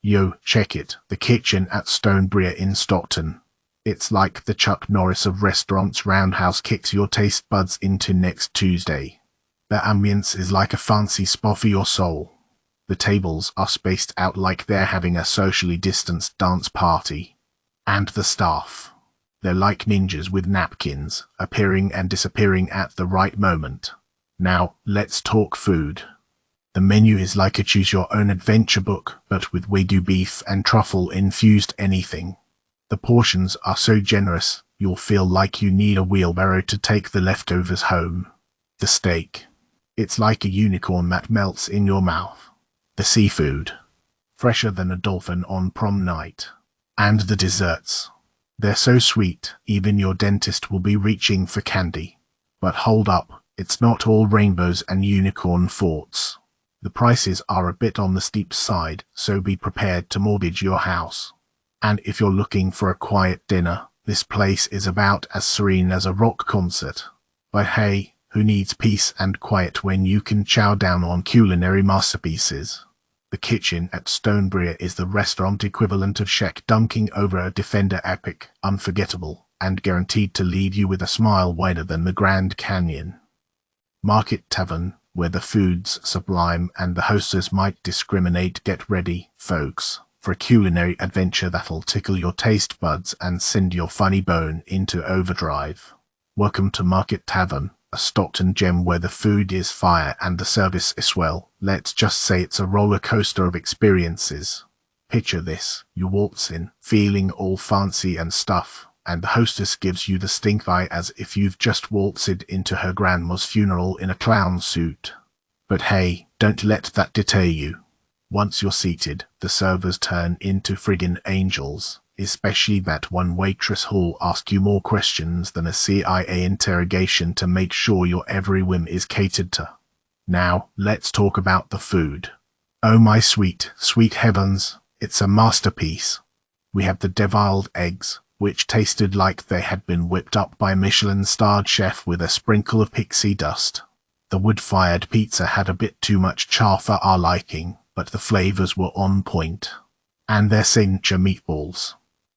Yo, check it, the kitchen at Stonebriar in Stockton. It's like the Chuck Norris of restaurants. Roundhouse kicks your taste buds into next Tuesday. The ambience is like a fancy spa for your soul. The tables are spaced out like they're having a socially distanced dance party. And the staff. They're like ninjas with napkins, appearing and disappearing at the right moment. Now, let's talk food. The menu is like a choose-your-own-adventure book, but with Wagyu beef and truffle-infused anything. The portions are so generous, you'll feel like you need a wheelbarrow to take the leftovers home. The steak. It's like a unicorn that melts in your mouth. The seafood. Fresher than a dolphin on prom night. And the desserts. They're so sweet, even your dentist will be reaching for candy. But hold up, it's not all rainbows and unicorn forts. The prices are a bit on the steep side, so be prepared to mortgage your house. And if you're looking for a quiet dinner, this place is about as serene as a rock concert. But hey, who needs peace and quiet when you can chow down on culinary masterpieces? The kitchen at Stonebriar is the restaurant equivalent of Shaq dunking over a defender. Epic, unforgettable, and guaranteed to leave you with a smile wider than the Grand Canyon. Market Tavern, where the food's sublime and the hostess might discriminate. Get ready, folks, for a culinary adventure that'll tickle your taste buds and send your funny bone into overdrive. Welcome to Market Tavern, a Stockton gem where the food is fire and the service is, well, let's just say it's a roller coaster of experiences. Picture this, you waltz in, feeling all fancy and stuff, and the hostess gives you the stink eye as if you've just waltzed into her grandma's funeral in a clown suit. But hey, don't let that deter you. Once you're seated, the servers turn into friggin' angels, especially that one waitress who'll ask you more questions than a CIA interrogation to make sure your every whim is catered to. Now, let's talk about the food. Oh my sweet, sweet heavens, it's a masterpiece. We have the deviled eggs, which tasted like they had been whipped up by a Michelin-starred chef with a sprinkle of pixie dust. The wood-fired pizza had a bit too much char for our liking, but the flavors were on point. And their signature meatballs.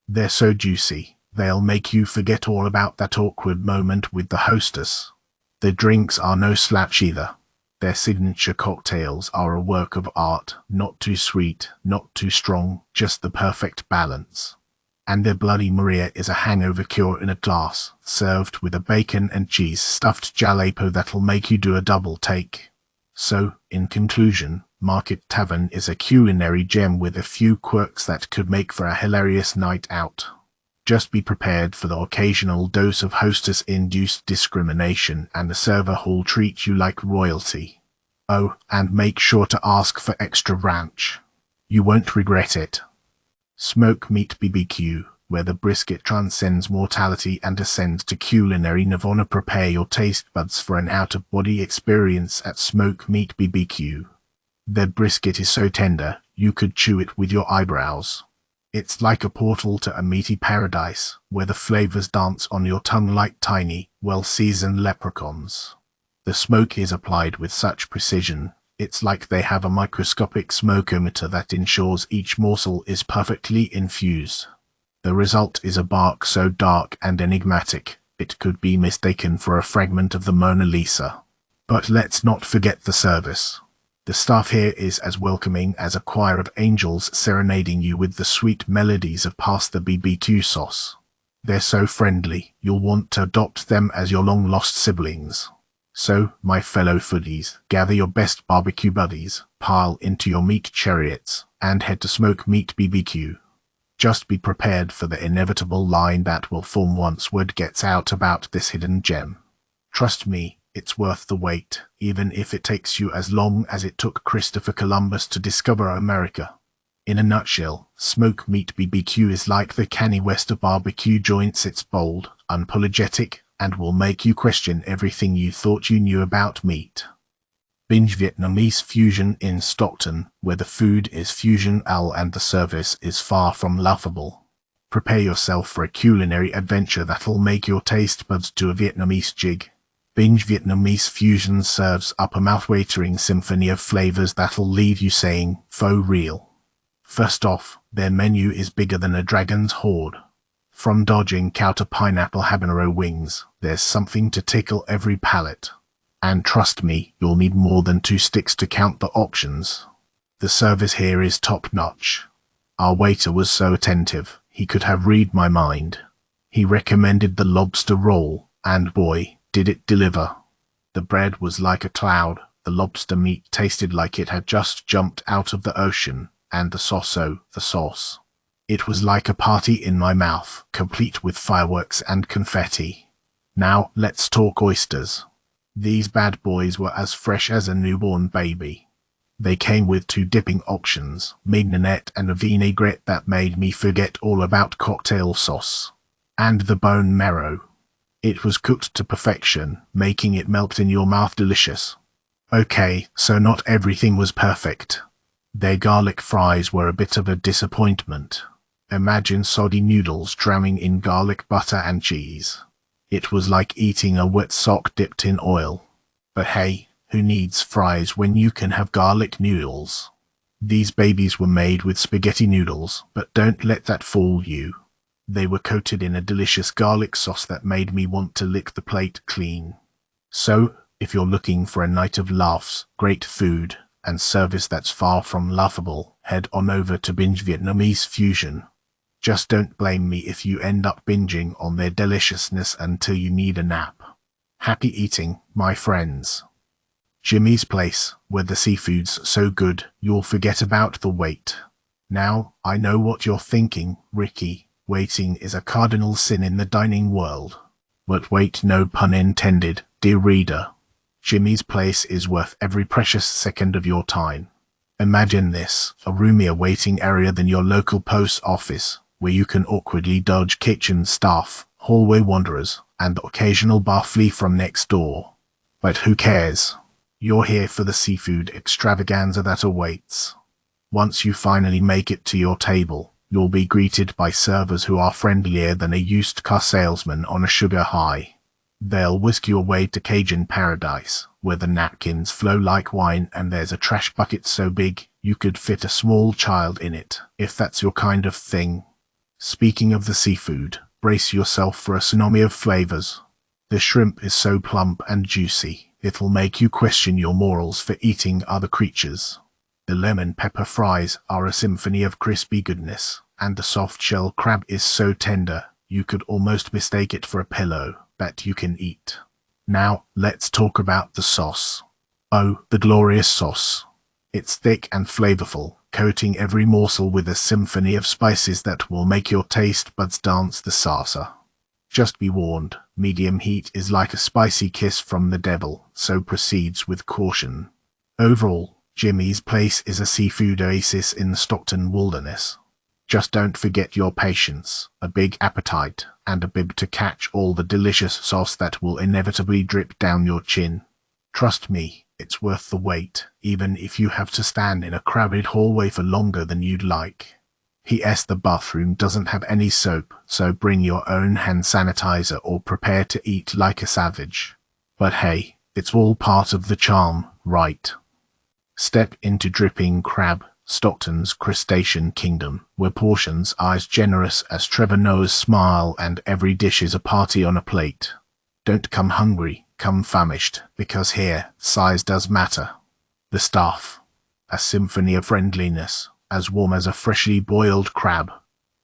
They're so juicy, they'll make you forget all about that awkward moment with the hostess. The drinks are no slouch either. Their signature cocktails are a work of art, not too sweet, not too strong, just the perfect balance. And their Bloody Maria is a hangover cure in a glass, served with a bacon and cheese stuffed jalapeno that'll make you do a double take. So, in conclusion, Market Tavern is a culinary gem with a few quirks that could make for a hilarious night out. Just be prepared for the occasional dose of hostess-induced discrimination, and the server who'll treat you like royalty. Oh, and make sure to ask for extra ranch. You won't regret it. Smoke Meat BBQ, where the brisket transcends mortality and ascends to culinary nirvana. Prepare your taste buds for an out-of-body experience at Smoke Meat BBQ. Their brisket is so tender, you could chew it with your eyebrows. It's like a portal to a meaty paradise, where the flavors dance on your tongue like tiny, well-seasoned leprechauns. The smoke is applied with such precision, it's like they have a microscopic smokeometer that ensures each morsel is perfectly infused. The result is a bark so dark and enigmatic, it could be mistaken for a fragment of the Mona Lisa. But let's not forget the service. The staff here is as welcoming as a choir of angels serenading you with the sweet melodies of Pass the BB2 sauce. They're so friendly, you'll want to adopt them as your long-lost siblings. So, my fellow foodies, gather your best barbecue buddies, pile into your meat chariots, and head to Smoke Meat BBQ. Just be prepared for the inevitable line that will form once word gets out about this hidden gem. Trust me, it's worth the wait, even if it takes you as long as it took Christopher Columbus to discover America. In a nutshell, Smoke Meat BBQ is like the Kanye West of barbecue joints. It's bold, unapologetic, and will make you question everything you thought you knew about meat. Binge Vietnamese Fusion in Stockton, where the food is fusion and the service is far from laughable. Prepare yourself for a culinary adventure that'll make your taste buds do a Vietnamese jig. Binge Vietnamese Fusion serves up a mouth-watering symphony of flavors that'll leave you saying, "For real." First off, their menu is bigger than a dragon's hoard. From dodging cow to pineapple habanero wings, there's something to tickle every palate. And trust me, you'll need more than 2 sticks to count the options. The service here is top-notch. Our waiter was so attentive, he could have read my mind. He recommended the lobster roll, and boy, did it deliver. The bread was like a cloud, the lobster meat tasted like it had just jumped out of the ocean, and the sauce. It was like a party in my mouth, complete with fireworks and confetti. Now, let's talk oysters. These bad boys were as fresh as a newborn baby. They came with 2 dipping options, mignonette and a vinaigrette that made me forget all about cocktail sauce. And the bone marrow. It was cooked to perfection, making it melt in your mouth delicious. Okay, so not everything was perfect. Their garlic fries were a bit of a disappointment. Imagine soggy noodles drowning in garlic butter and cheese. It was like eating a wet sock dipped in oil. But hey, who needs fries when you can have garlic noodles? These babies were made with spaghetti noodles, but don't let that fool you. They were coated in a delicious garlic sauce that made me want to lick the plate clean. So, if you're looking for a night of laughs, great food, and service that's far from laughable, head on over to Binge Vietnamese Fusion. Just don't blame me if you end up binging on their deliciousness until you need a nap. Happy eating, my friends. Jimmy's Place, where the seafood's so good, you'll forget about the wait. Now, I know what you're thinking, Ricky. Waiting is a cardinal sin in the dining world. But wait, no pun intended, dear reader. Jimmy's Place is worth every precious second of your time. Imagine this, a roomier waiting area than your local post office, where you can awkwardly dodge kitchen staff, hallway wanderers, and the occasional bar flea from next door. But who cares? You're here for the seafood extravaganza that awaits. Once you finally make it to your table, you'll be greeted by servers who are friendlier than a used car salesman on a sugar high. They'll whisk you away to Cajun paradise, where the napkins flow like wine and there's a trash bucket so big you could fit a small child in it, if that's your kind of thing. Speaking of the seafood, brace yourself for a tsunami of flavors. The shrimp is so plump and juicy, it'll make you question your morals for eating other creatures. The lemon pepper fries are a symphony of crispy goodness, and the soft shell crab is so tender, you could almost mistake it for a pillow that you can eat. Now, let's talk about the sauce. Oh, the glorious sauce. It's thick and flavorful, coating every morsel with a symphony of spices that will make your taste buds dance the salsa. Just be warned, medium heat is like a spicy kiss from the devil, so proceeds with caution. Overall, Jimmy's Place is a seafood oasis in the Stockton wilderness. Just don't forget your patience, a big appetite, and a bib to catch all the delicious sauce that will inevitably drip down your chin. Trust me, it's worth the wait, even if you have to stand in a crowded hallway for longer than you'd like. P.S. The bathroom doesn't have any soap, so bring your own hand sanitizer or prepare to eat like a savage. But hey, it's all part of the charm, right? Step into Dripping Crab, Stockton's crustacean kingdom, where portions are as generous as Trevor Noah's smile and every dish is a party on a plate. Don't come hungry, come famished, because here, size does matter. The staff, a symphony of friendliness, as warm as a freshly boiled crab.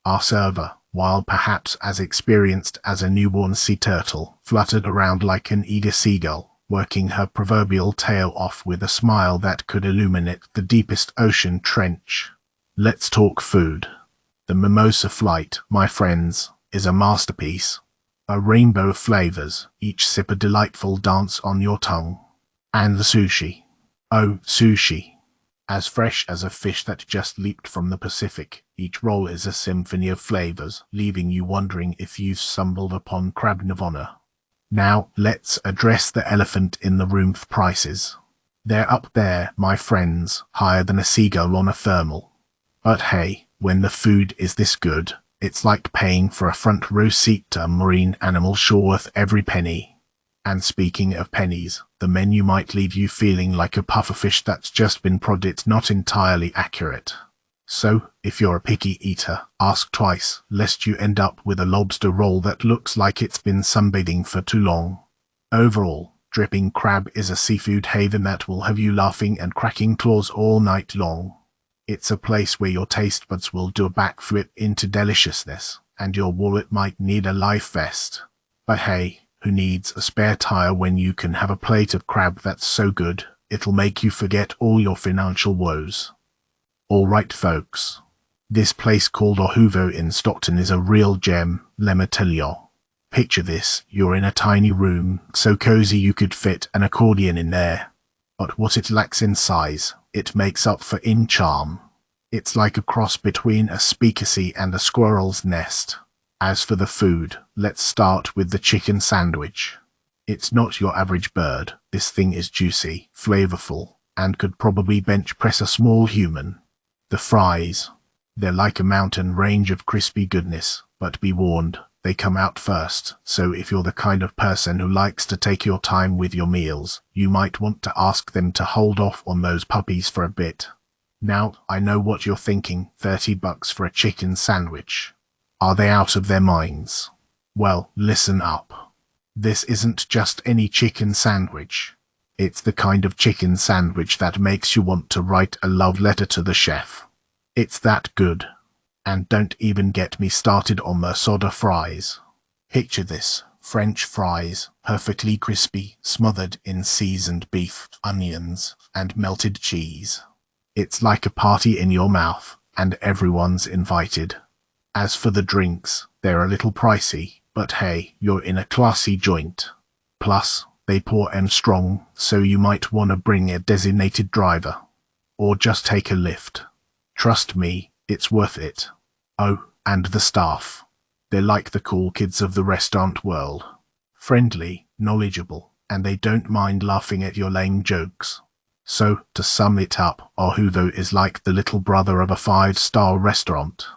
Our server, while perhaps as experienced as a newborn sea turtle, fluttered around like an eager seagull, working her proverbial tail off with a smile that could illuminate the deepest ocean trench. Let's talk food. The mimosa flight, my friends, is a masterpiece. A rainbow of flavors, each sip a delightful dance on your tongue. And the sushi. Oh, sushi. As fresh as a fish that just leaped from the Pacific, each roll is a symphony of flavors, leaving you wondering if you've stumbled upon crab nirvana. Now, let's address the elephant in the room: prices. They're up there, my friends, higher than a seagull on a thermal. But hey, when the food is this good, it's like paying for a front row seat to a marine animal show worth every penny. And speaking of pennies, the menu might leave you feeling like a pufferfish that's just been prodded. Not entirely accurate. So, if you're a picky eater, ask twice, lest you end up with a lobster roll that looks like it's been sunbathing for too long. Overall, Dripping Crab is a seafood haven that will have you laughing and cracking claws all night long. It's a place where your taste buds will do a backflip into deliciousness, and your wallet might need a life vest. But hey, who needs a spare tire when you can have a plate of crab that's so good, it'll make you forget all your financial woes. Alright folks, this place called Ohuvo in Stockton is a real gem, let me tell you. Picture this, you're in a tiny room, so cozy you could fit an accordion in there. But what it lacks in size, it makes up for in charm. It's like a cross between a speakeasy and a squirrel's nest. As for the food, let's start with the chicken sandwich. It's not your average bird, this thing is juicy, flavorful, and could probably bench press a small human. The fries. They're like a mountain range of crispy goodness, but be warned, they come out first, so if you're the kind of person who likes to take your time with your meals, you might want to ask them to hold off on those puppies for a bit. Now, I know what you're thinking, $30 for a chicken sandwich. Are they out of their minds? Well, listen up. This isn't just any chicken sandwich. It's the kind of chicken sandwich that makes you want to write a love letter to the chef. It's that good. And don't even get me started on the soda fries. Picture this, French fries, perfectly crispy, smothered in seasoned beef, onions, and melted cheese. It's like a party in your mouth, and everyone's invited. As for the drinks, they're a little pricey, but hey, you're in a classy joint. Plus, they pour and strong, so you might want to bring a designated driver. Or just take a lift. Trust me, it's worth it. Oh, and the staff. They're like the cool kids of the restaurant world. Friendly, knowledgeable, and they don't mind laughing at your lame jokes. So, to sum it up, Ohuvo is like the little brother of a 5-star restaurant.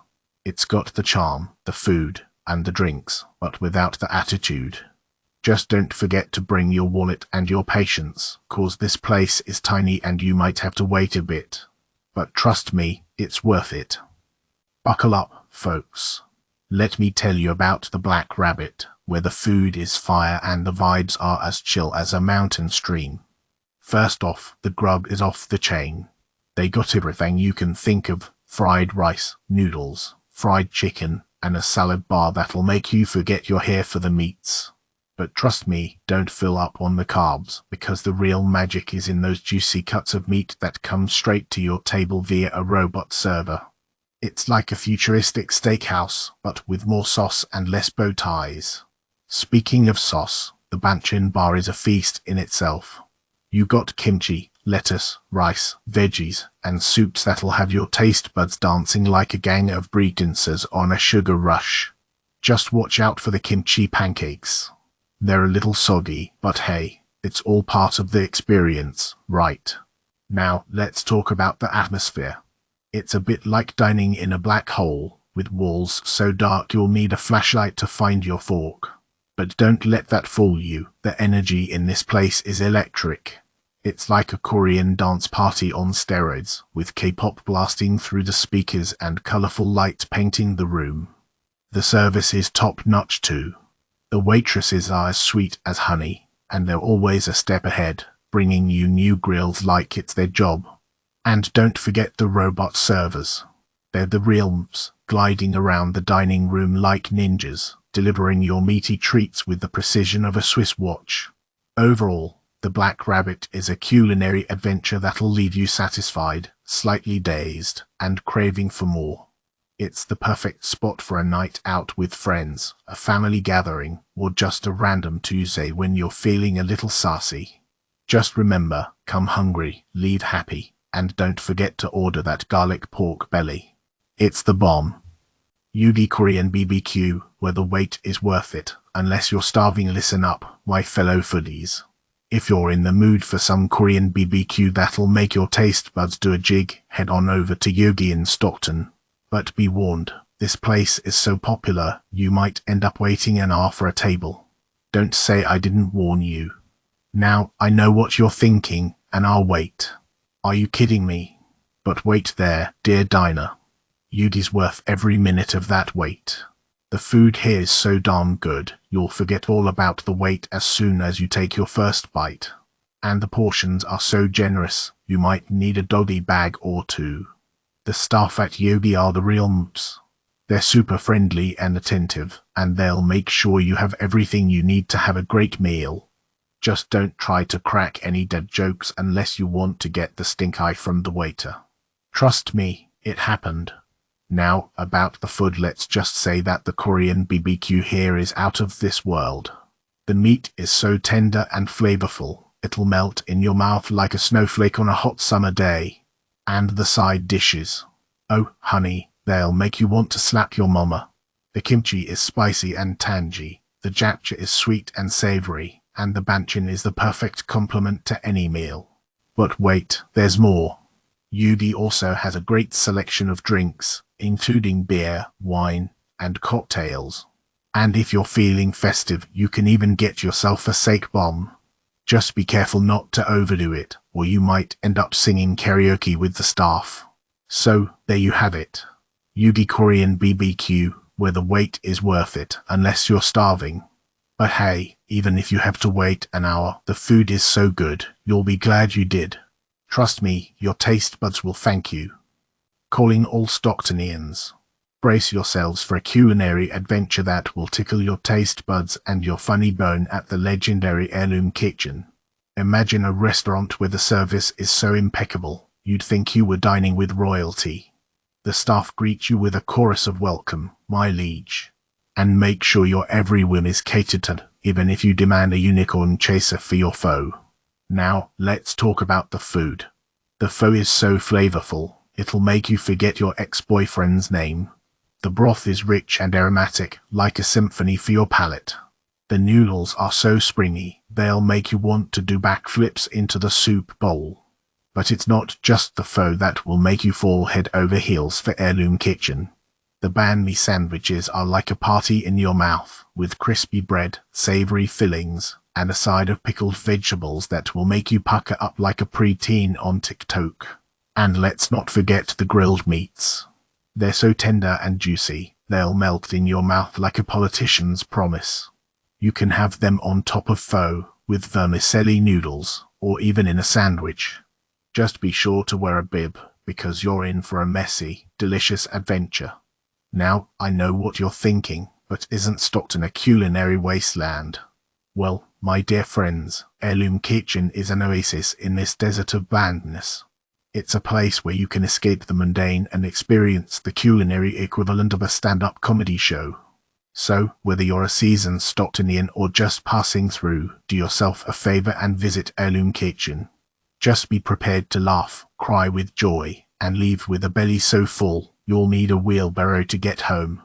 It's got the charm, the food, and the drinks, but without the attitude. Just don't forget to bring your wallet and your patience, cause this place is tiny and you might have to wait a bit. But trust me, it's worth it. Buckle up, folks. Let me tell you about the Black Rabbit, where the food is fire and the vibes are as chill as a mountain stream. First off, the grub is off the chain. They got everything you can think of, fried rice, noodles, fried chicken, and a salad bar that'll make you forget you're here for the meats. But trust me, don't fill up on the carbs, because the real magic is in those juicy cuts of meat that come straight to your table via a robot server. It's like a futuristic steakhouse, but with more sauce and less bow ties. Speaking of sauce, the Banchan bar is a feast in itself. You got kimchi, lettuce, rice, veggies, and soups that'll have your taste buds dancing like a gang of breakdancers on a sugar rush. Just watch out for the kimchi pancakes. They're a little soggy, but hey, it's all part of the experience, right? Now, let's talk about the atmosphere. It's a bit like dining in a black hole, with walls so dark you'll need a flashlight to find your fork. But don't let that fool you, the energy in this place is electric. It's like a Korean dance party on steroids, with K-pop blasting through the speakers and colorful lights painting the room. The service is top-notch too. The waitresses are as sweet as honey, and they're always a step ahead, bringing you new grills like it's their job. And don't forget the robot servers. They're the realms, gliding around the dining room like ninjas, delivering your meaty treats with the precision of a Swiss watch. Overall, the Black Rabbit is a culinary adventure that'll leave you satisfied, slightly dazed, and craving for more. It's the perfect spot for a night out with friends, a family gathering, or just a random Tuesday when you're feeling a little sassy. Just remember, come hungry, leave happy, and don't forget to order that garlic pork belly. It's the bomb. UD Korean BBQ, where the wait is worth it, unless you're starving. Listen up, my fellow foodies. If you're in the mood for some Korean BBQ that'll make your taste buds do a jig, head on over to Yogi in Stockton. But be warned, this place is so popular, you might end up waiting an hour for a table. Don't say I didn't warn you. Now, I know what you're thinking, and I'll wait. Are you kidding me? But wait there, dear diner. Yudi's worth every minute of that wait. The food here is so darn good, you'll forget all about the wait as soon as you take your first bite. And the portions are so generous, you might need a doggy bag or two. The staff at Yogi are the real mps. They're super friendly and attentive, and they'll make sure you have everything you need to have a great meal. Just don't try to crack any dead jokes unless you want to get the stink eye from the waiter. Trust me, it happened. Now, about the food, let's just say that the Korean BBQ here is out of this world. The meat is so tender and flavorful, it'll melt in your mouth like a snowflake on a hot summer day. And the side dishes. Oh, honey, they'll make you want to slap your mama. The kimchi is spicy and tangy, the japchae is sweet and savory, and the banchan is the perfect complement to any meal. But wait, there's more. Yudi also has a great selection of drinks, including beer, wine, and cocktails. And if you're feeling festive, you can even get yourself a sake bomb. Just be careful not to overdo it, or you might end up singing karaoke with the staff. So, there you have it. Yudi Korean BBQ, where the wait is worth it, unless you're starving. But hey, even if you have to wait an hour, the food is so good, you'll be glad you did. Trust me, your taste buds will thank you. Calling all Stocktonians. Brace yourselves for a culinary adventure that will tickle your taste buds and your funny bone at the legendary Heirloom Kitchen. Imagine a restaurant where the service is so impeccable, you'd think you were dining with royalty. The staff greet you with a chorus of welcome, my liege. And make sure your every whim is catered to, even if you demand a unicorn chaser for your foe. Now, let's talk about the food. The pho is so flavorful, it'll make you forget your ex-boyfriend's name. The broth is rich and aromatic, like a symphony for your palate. The noodles are so springy, they'll make you want to do backflips into the soup bowl. But it's not just the pho that will make you fall head over heels for Heirloom Kitchen. The banh mi sandwiches are like a party in your mouth, with crispy bread, savory fillings, and a side of pickled vegetables that will make you pucker up like a preteen on TikTok. And let's not forget the grilled meats. They're so tender and juicy, they'll melt in your mouth like a politician's promise. You can have them on top of pho, with vermicelli noodles, or even in a sandwich. Just be sure to wear a bib, because you're in for a messy, delicious adventure. Now, I know what you're thinking, but isn't Stockton a culinary wasteland? Well, my dear friends, Heirloom Kitchen is an oasis in this desert of blandness. It's a place where you can escape the mundane and experience the culinary equivalent of a stand-up comedy show. So, whether you're a seasoned Stocktonian or just passing through, do yourself a favor and visit Heirloom Kitchen. Just be prepared to laugh, cry with joy, and leave with a belly so full, you'll need a wheelbarrow to get home.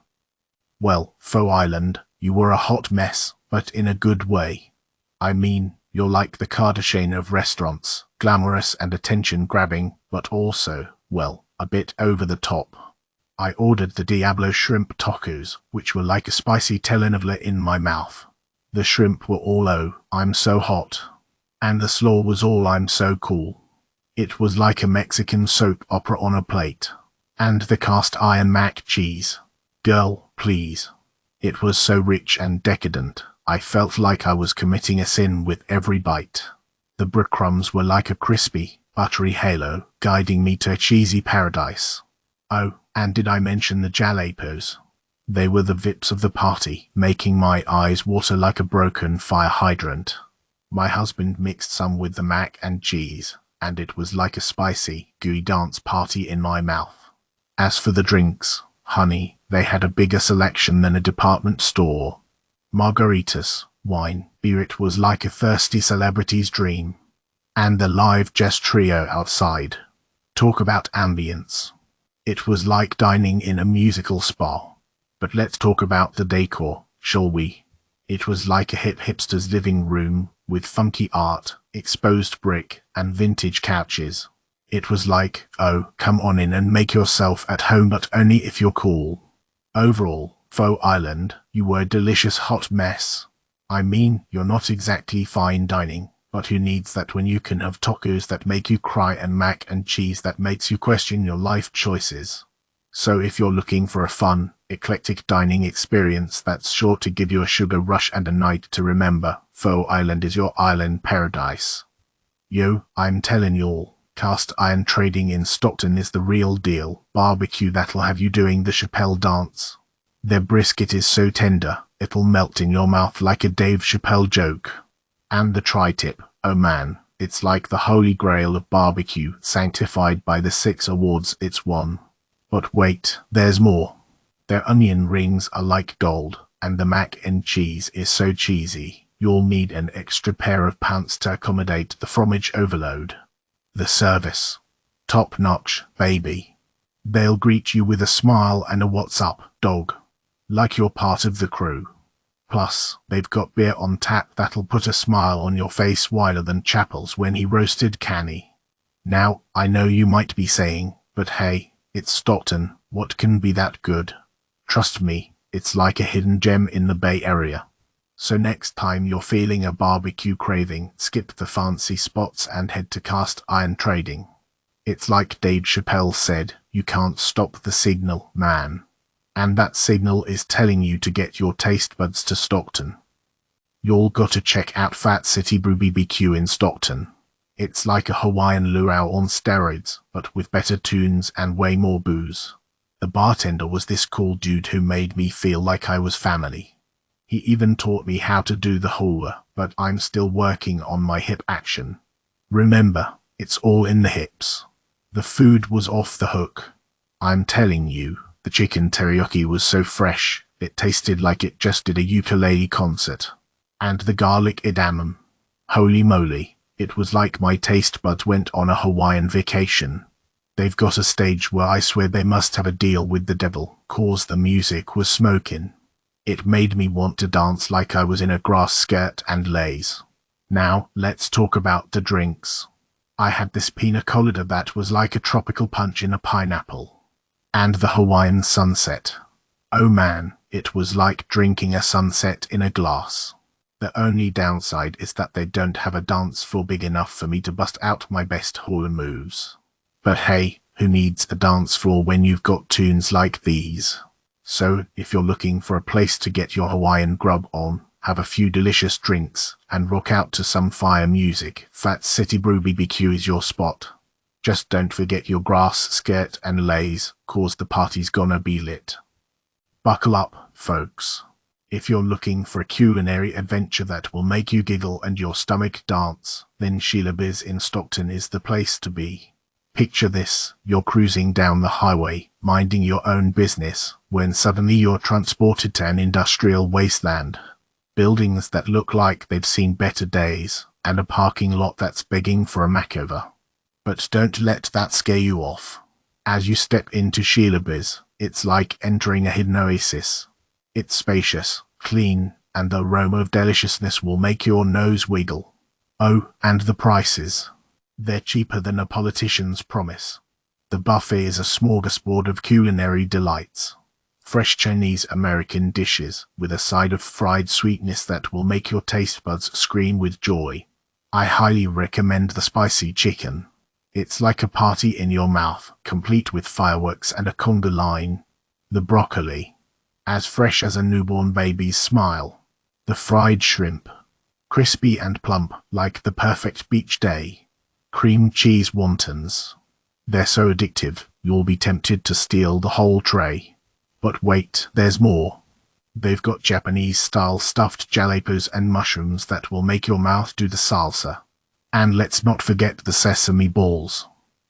Well, Pho Island, you were a hot mess, but in a good way. I mean, you're like the Kardashian of restaurants, glamorous and attention-grabbing, but also, well, a bit over the top. I ordered the Diablo shrimp tacos, which were like a spicy telenovela in my mouth. The shrimp were all "oh, I'm so hot." And the slaw was all "I'm so cool." It was like a Mexican soap opera on a plate. And the cast iron mac cheese. Girl, please. It was so rich and decadent, I felt like I was committing a sin with every bite. The breadcrumbs were like a crispy, buttery halo, guiding me to a cheesy paradise. Oh, and did I mention the jalapenos? They were the vips of the party, making my eyes water like a broken fire hydrant. My husband mixed some with the mac and cheese, and it was like a spicy, gooey dance party in my mouth. As for the drinks, honey, they had a bigger selection than a department store. Margaritas, wine, beer, it was like a thirsty celebrity's dream. And the live jazz trio outside. Talk about ambience. It was like dining in a musical spa. But let's talk about the decor, shall we? It was like a hip hipster's living room, with funky art, exposed brick, and vintage couches. It was like, oh, come on in and make yourself at home, but only if you're cool. Overall, Pho Island, you were a delicious hot mess. I mean, you're not exactly fine dining, but who needs that when you can have tacos that make you cry and mac and cheese that makes you question your life choices? So if you're looking for a fun, eclectic dining experience that's sure to give you a sugar rush and a night to remember, Foe Island is your island paradise. Yo, I'm telling y'all, cast iron trading in Stockton is the real deal. Barbecue that'll have you doing the Chappelle dance. Their brisket is so tender, it'll melt in your mouth like a Dave Chappelle joke. And the tri-tip, oh man, it's like the holy grail of barbecue, sanctified by the 6 awards it's won. But wait, there's more. Their onion rings are like gold, and the mac and cheese is so cheesy, you'll need an extra pair of pants to accommodate the fromage overload. The service. Top notch, baby. They'll greet you with a smile and a "what's up, dog?" like you're part of the crew. Plus, they've got beer on tap that'll put a smile on your face wider than Chappell's when he roasted Canny. Now, I know you might be saying, but hey, it's Stockton, what can be that good? Trust me, it's like a hidden gem in the Bay Area. So next time you're feeling a barbecue craving, skip the fancy spots and head to cast iron trading. It's like Dave Chappelle said, you can't stop the signal, man. And that signal is telling you to get your taste buds to Stockton. You'll gotta check out Fat City Brew BBQ in Stockton. It's like a Hawaiian luau on steroids, but with better tunes and way more booze. The bartender was this cool dude who made me feel like I was family. He even taught me how to do the hula, but I'm still working on my hip action. Remember, it's all in the hips. The food was off the hook. I'm telling you, the chicken teriyaki was so fresh, it tasted like it just did a ukulele concert. And the garlic edamame. Holy moly, it was like my taste buds went on a Hawaiian vacation. They've got a stage where I swear they must have a deal with the devil, 'cause the music was smoking. It made me want to dance like I was in a grass skirt and lace. Now, let's talk about the drinks. I had this pina colada that was like a tropical punch in a pineapple. And the Hawaiian sunset. Oh man, it was like drinking a sunset in a glass. The only downside is that they don't have a dance floor big enough for me to bust out my best hula moves. But hey, who needs a dance floor when you've got tunes like these? So, if you're looking for a place to get your Hawaiian grub on, have a few delicious drinks, and rock out to some fire music, Fat City Brew BBQ is your spot. Just don't forget your grass skirt and lays, 'cause the party's gonna be lit. Buckle up, folks. If you're looking for a culinary adventure that will make you giggle and your stomach dance, then Sheila Biz in Stockton is the place to be. Picture this, you're cruising down the highway, minding your own business, when suddenly you're transported to an industrial wasteland. Buildings that look like they've seen better days, and a parking lot that's begging for a makeover. But don't let that scare you off. As you step into Sheila Biz, it's like entering a hidden oasis. It's spacious, clean, and the aroma of deliciousness will make your nose wiggle. Oh, and the prices. They're cheaper than a politician's promise. The buffet is a smorgasbord of culinary delights. Fresh Chinese American dishes, with a side of fried sweetness that will make your taste buds scream with joy. I highly recommend the spicy chicken. It's like a party in your mouth, complete with fireworks and a conga line. The broccoli, as fresh as a newborn baby's smile. The fried shrimp, crispy and plump like the perfect beach day. Cream cheese wontons. They're so addictive, you'll be tempted to steal the whole tray. But wait, there's more. They've got Japanese-style stuffed jalapenos and mushrooms that will make your mouth do the salsa. And let's not forget the sesame balls.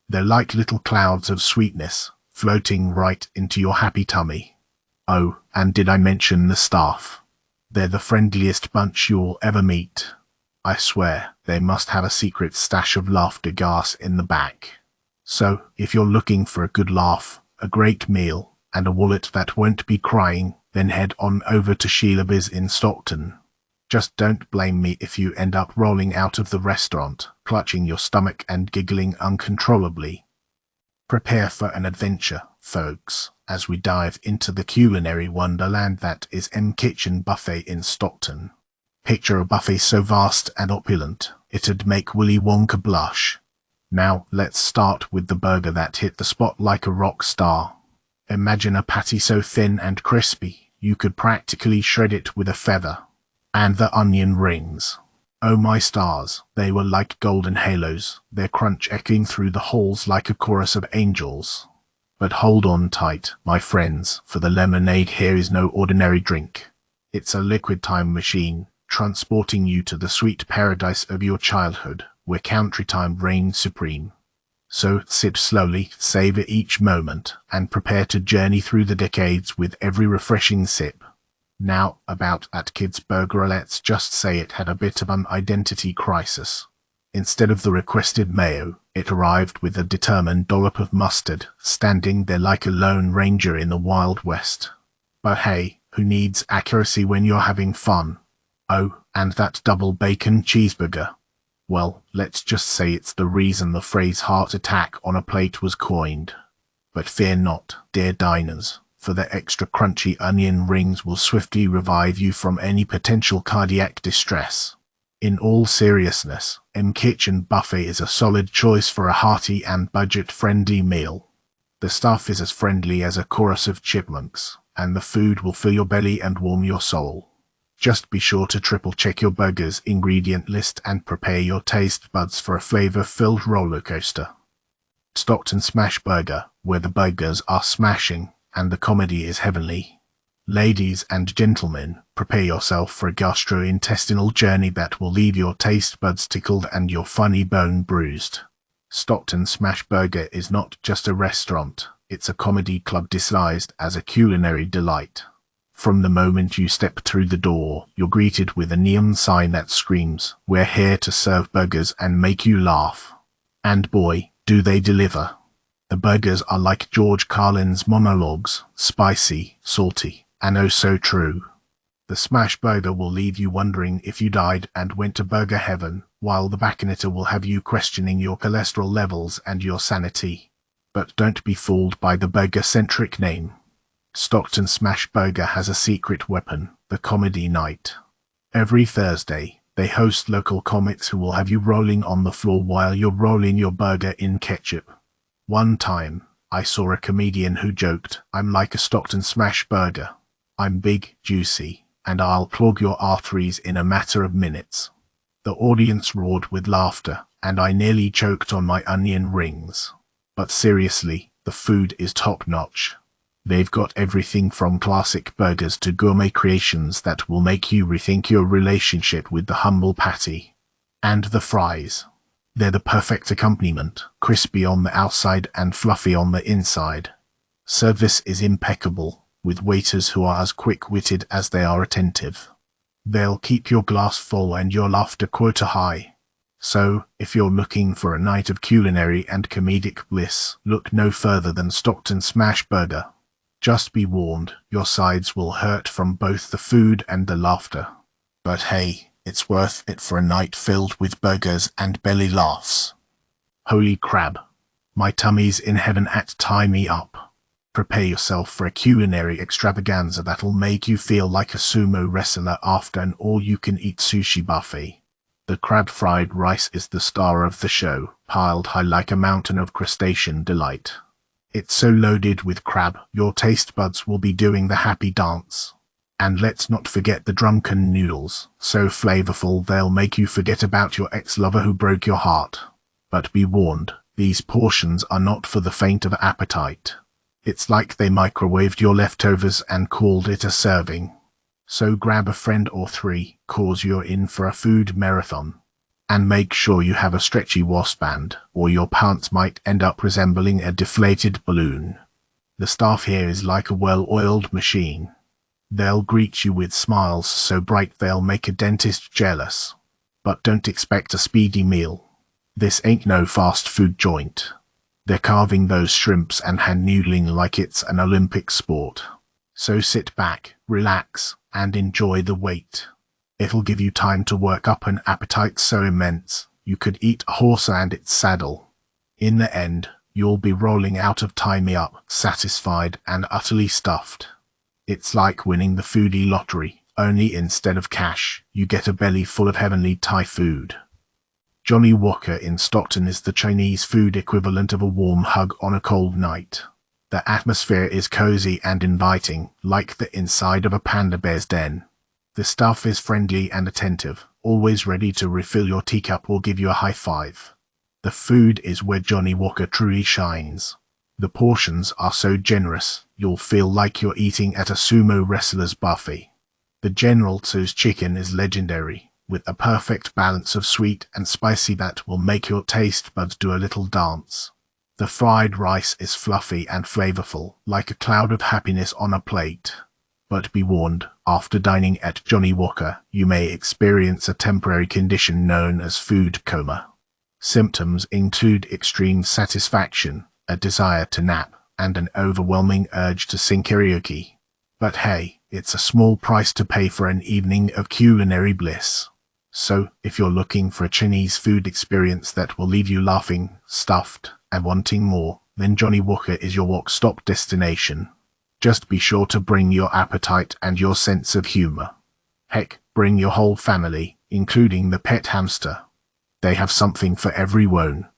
They're like little clouds of sweetness, floating right into your happy tummy. Oh, and did I mention the staff? They're the friendliest bunch you'll ever meet. I swear, they must have a secret stash of laughter gas in the back. So, if you're looking for a good laugh, a great meal, and a wallet that won't be crying, then head on over to Sheila Biz in Stockton. Just don't blame me if you end up rolling out of the restaurant, clutching your stomach and giggling uncontrollably. Prepare for an adventure, folks, as we dive into the culinary wonderland that is M Kitchen Buffet in Stockton. Picture a buffet so vast and opulent, it'd make Willy Wonka blush. Now, let's start with the burger that hit the spot like a rock star. Imagine a patty so thin and crispy, you could practically shred it with a feather. And the onion rings. Oh my stars, they were like golden halos, their crunch echoing through the halls like a chorus of angels. But hold on tight, my friends, for the lemonade here is no ordinary drink. It's a liquid time machine, transporting you to the sweet paradise of your childhood, where country time reigns supreme. So sip slowly, savor each moment, and prepare to journey through the decades with every refreshing sip. Now, about that kid's burger, let's just say it had a bit of an identity crisis. Instead of the requested mayo, it arrived with a determined dollop of mustard, standing there like a lone ranger in the Wild West. But hey, who needs accuracy when you're having fun? Oh, and that double bacon cheeseburger. Well, let's just say it's the reason the phrase heart attack on a plate was coined. But fear not, dear diners, for the extra crunchy onion rings will swiftly revive you from any potential cardiac distress. In all seriousness, M-Kitchen Buffet is a solid choice for a hearty and budget-friendly meal. The staff is as friendly as a chorus of chipmunks, and the food will fill your belly and warm your soul. Just be sure to triple-check your burger's ingredient list and prepare your taste buds for a flavor-filled roller coaster. Stockton Smash Burger, where the burgers are smashing and the comedy is heavenly. Ladies and gentlemen, prepare yourself for a gastrointestinal journey that will leave your taste buds tickled and your funny bone bruised. Stockton Smash Burger is not just a restaurant, it's a comedy club disguised as a culinary delight. From the moment you step through the door, you're greeted with a neon sign that screams, "We're here to serve burgers and make you laugh." And boy, do they deliver. The burgers are like George Carlin's monologues, spicy, salty, and oh so true. The Smash Burger will leave you wondering if you died and went to burger heaven, while the Baconator will have you questioning your cholesterol levels and your sanity. But don't be fooled by the burger-centric name. Stockton Smash Burger has a secret weapon, the comedy night. Every Thursday, they host local comics who will have you rolling on the floor while you're rolling your burger in ketchup. One time, I saw a comedian who joked, "I'm like a Stockton Smash Burger. I'm big, juicy, and I'll clog your arteries in a matter of minutes." The audience roared with laughter, and I nearly choked on my onion rings. But seriously, the food is top-notch. They've got everything from classic burgers to gourmet creations that will make you rethink your relationship with the humble patty. And the fries. They're the perfect accompaniment, crispy on the outside and fluffy on the inside. Service is impeccable, with waiters who are as quick-witted as they are attentive. They'll keep your glass full and your laughter quota high. So, if you're looking for a night of culinary and comedic bliss, look no further than Stockton Smash Burger. Just be warned, your sides will hurt from both the food and the laughter. But hey, it's worth it for a night filled with burgers and belly laughs. Holy crab. My tummy's in heaven at tie me up. Prepare yourself for a culinary extravaganza that'll make you feel like a sumo wrestler after an all-you-can-eat sushi buffet. The crab fried rice is the star of the show, piled high like a mountain of crustacean delight. It's so loaded with crab, your taste buds will be doing the happy dance. And let's not forget the drunken noodles, so flavorful they'll make you forget about your ex-lover who broke your heart. But be warned, these portions are not for the faint of appetite. It's like they microwaved your leftovers and called it a serving. So grab a friend or three, 'cause you're in for a food marathon. And make sure you have a stretchy waistband, or your pants might end up resembling a deflated balloon. The staff here is like a well-oiled machine. They'll greet you with smiles so bright they'll make a dentist jealous. But don't expect a speedy meal. This ain't no fast food joint. They're carving those shrimps and hand noodling like it's an Olympic sport. So sit back, relax, and enjoy the wait. It'll give you time to work up an appetite so immense, you could eat a horse and its saddle. In the end, you'll be rolling out of Tie Me Up, satisfied and utterly stuffed. It's like winning the foodie lottery, only instead of cash, you get a belly full of heavenly Thai food. Johnny Walker in Stockton is the Chinese food equivalent of a warm hug on a cold night. The atmosphere is cozy and inviting, like the inside of a panda bear's den. The staff is friendly and attentive, always ready to refill your teacup or give you a high five. The food is where Johnny Walker truly shines. The portions are so generous, you'll feel like you're eating at a sumo wrestler's buffet. The General Tso's chicken is legendary, with a perfect balance of sweet and spicy that will make your taste buds do a little dance. The fried rice is fluffy and flavorful, like a cloud of happiness on a plate. But be warned, after dining at Johnny Walker, you may experience a temporary condition known as food coma. Symptoms include extreme satisfaction, a desire to nap, and an overwhelming urge to sing karaoke. But hey, it's a small price to pay for an evening of culinary bliss. So, if you're looking for a Chinese food experience that will leave you laughing, stuffed, and wanting more, then Johnny Walker is your walk-stop destination. Just be sure to bring your appetite and your sense of humor. Heck, bring your whole family, including the pet hamster. They have something for everyone.